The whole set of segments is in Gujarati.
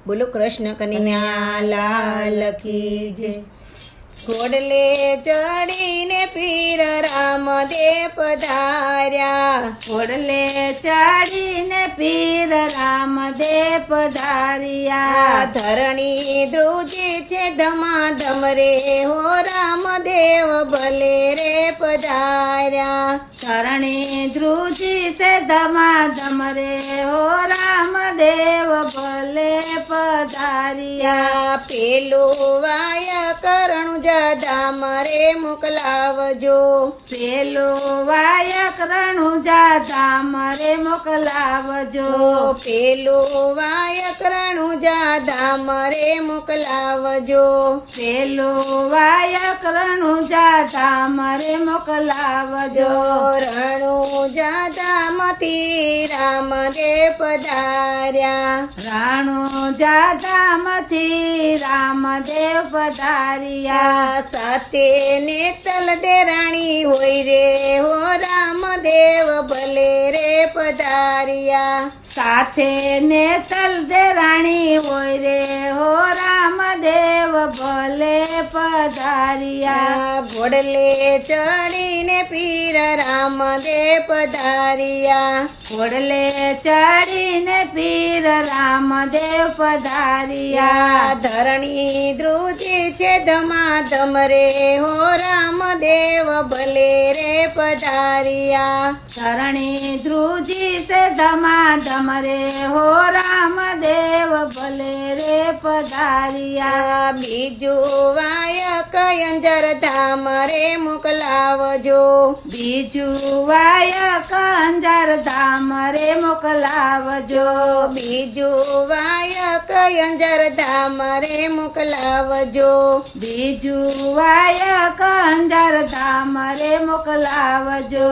બોલો કૃષ્ણ કનૈયા લાલ કી જય। ઘોડલે ચડીને પીર રામદેવ પધાર્યા, ઘોડલે ચડીને પીર રામદેવ પધાર્યા। ધરણી ધ્રુજી છે ધમાધમ રે, હો રામદેવ ભલે રે પધાર્યા। ધરણી ધ્રુજી છે ધમાધમ રે, હો રામદેવ ભલે પધાર્યા। પેલું વાય કરણું જાધામ રે મોકલાવજો, પેલું વાયક રણુજા ધામ રે મોકલાવજો। પેલું વાય કરણું જાધામ રે મોકલાવજો, પેલું વાયક રણુજા ધામ રે મોકલાવજો। રણું જાધામથી રામદેવ પધાર્યા, રણુજા ધામથી રામદેવ પધાર્યા। સાથે નેતલ દેરાણી હોય રે, હો રામદેવ ભલે રે પધાર્યા। સાથે નેતલ દેરાણી હોય રે, હો રામદેવ ભલે પધાર્યા। ઘોડલે ચડીને પીર રામદેવ પધાર્યા, ઘોડલે ચડીને પીર રામદેવ પધાર્યા। ધરણી ધ્રુજી છે ધમાધમ રે, હો રામદેવ ભલે રે પધાર્યા। ધરણી ધ્રુજી છે ધમાધમ રે, હો રામદેવ ભલે રે પધાર્યા। બીજું વાયક અંજર ધામ રે મોકલાવજો, બીજું વાયક અંજાર ધામ રે મોકલાવજો। બીજું વાયક અંજર ધામ રે મોકલાવજો, બીજું વાયક અંજાર ધામ રે મોકલાવજો।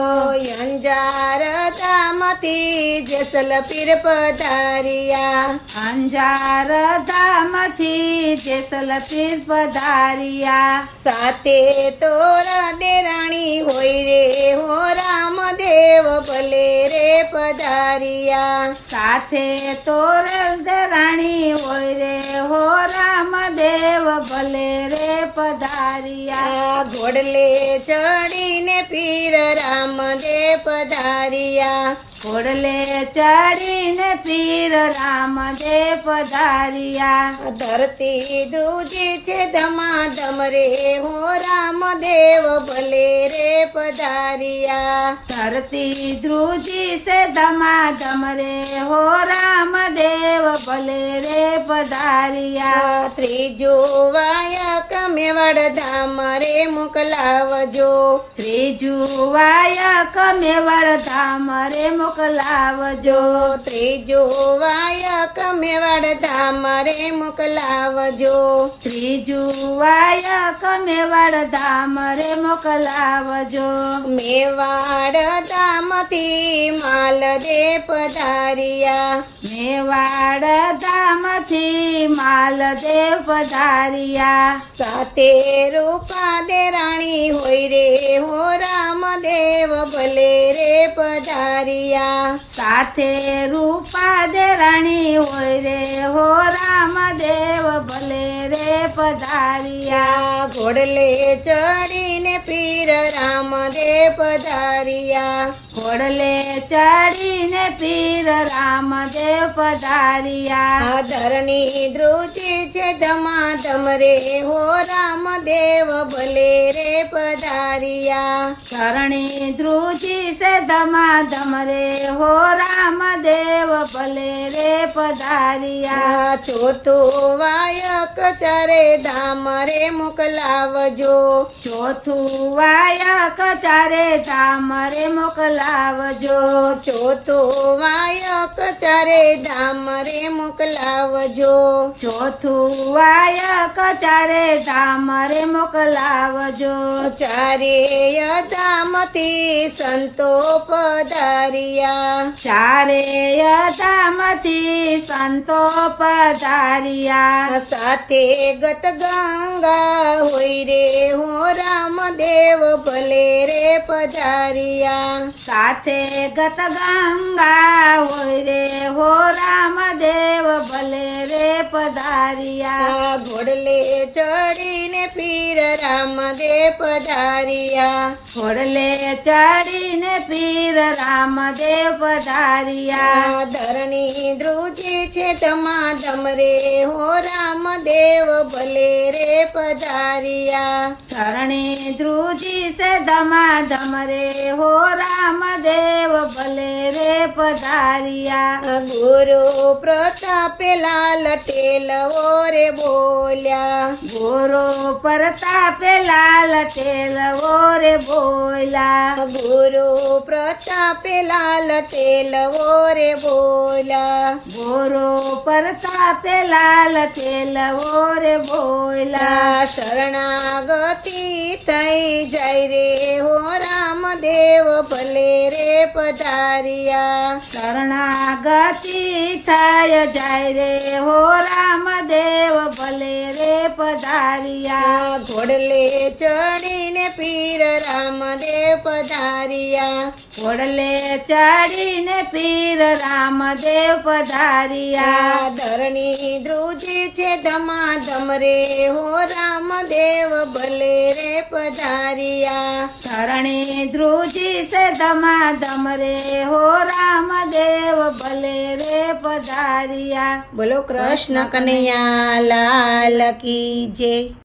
અંજાર ધામથી જેસલ પીર પધાર્યા, અંજાર ધામથી જેસલ પીર પધાર્યા। સાથે તોરા દેરાણી હોય રે, હો રામદેવ ભલે રે પધાર્યા। સાથે તોરલ દેરાણી હોય રે, હો રામદેવ ભલે રે પધાર્યા। ઘોડલે ચડીને પીર રામદેવ પધાર્યા, ઘોડલે ચડીને પીર રામદેવ પધાર્યા। ધરતી ધ્રુજી છે ધમાધમ રે, હો રામદેવ ભલે રે પધાર્યા। ધરતી ધ્રુજી છે ધમાધમ રે, હો રામદેવ ભલે રે પધાર્યા। ત્રીજું વાયક મેવાડ ધામ રે મોકલાવજો, ત્રીજું વાયક મેવાડ ધામ રે મોકલાવજો। ત્રીજું વાયક મેવાડ ધામ રે મોકલાવજો, ત્રીજું વાયક મેવાડ ધામ રે મોકલાવજો। મેવાડ ધામથી માલદેવ પધાર્યા, મેવાડ ધામથી માલદેવ પધાર્યા। સાથે રૂપા દેરાણી હોય રે, હો રામદેવ ભલે રે પધાર્યા। સાથે રૂપા દેરાણી હોય રે, હો રામદેવ ભલે રે પધાર્યા। ઘોડલે ચડીને પીર રામદેવ પધાર્યા, ઘોડલે ચડીને પીર રામદેવ પધાર્યા। ધરણી ધ્રુજી છે ધમાધમ રે, હો રામદેવ ભલે રે પધાર્યા। ધરણી ધ્રુજી છે ધમાધમ રે, હો રામદેવ ભલે રે પધાર્યા। ચોથું વાયક ચારે ધામ રે મોકલાવજો, ચોથું વાયક ચારે ધામ રે મોકલાવજો। ચોથું વાયક ચારે ધામ રે મોકલાવજો, ચોથું વાયક ચારે ધામ રે મોકલાવજો। ચારેય ધામથી સંતો પધાર્યા ચારેય ધામથી સંતો પધાર્યા સાથે ગત ગંગા હોય રે હો રામદેવ ભલે રે પધાર્યા સાથે ગત ગંગા હોય રે હો રામદેવ ભલે રે પધાર્યા ઘોડલે ચડીને પીર રામદેવ પધાર્યા ઘોડલે ચડીને પીર રામદેવ પધાર્યા ધરણી ધ્રુજી છે ધમાધમ રે હો રામદેવ ભલે રે પધાર્યા ધરણી ધ્રુજી સે ધમાધમ રે હો રામદેવ ભલે રે પધાર્યા ગુરુ પ્રતાપે લાલ ટેલવો રે બોલ્યા ગુરુ પ્રતાપે લાલ ટેલવો રે બોલ્યા ગુરુ પ્રતાપે લાલ ટેલવો રે બોલ્યા ગુરુ પ્રતાપે લાલ ટેલવો રે બોલ્યા શરણાગતિ થઈ જાય રે હો રામદેવ ભલે રે પધાર્યા શરણાગતિ થાય જાય રે હો રામદેવ ભલે રે પધાર્યા ઘોડલે ચડીને પીર રામદેવ પધાર્યા ઘોડલે ચડીને પીર રામદેવ પધાર્યા ધરણી ધ્રુજી છે ધમાધમ રે હો રામદેવ ભલે રે પધાર્યા ધરણી ધ્રુજી સે ધમાધમ રે હો રામદેવ ભલે રે પધાર્યા બોલો કૃષ્ણ કનૈયા લાલ કી જય.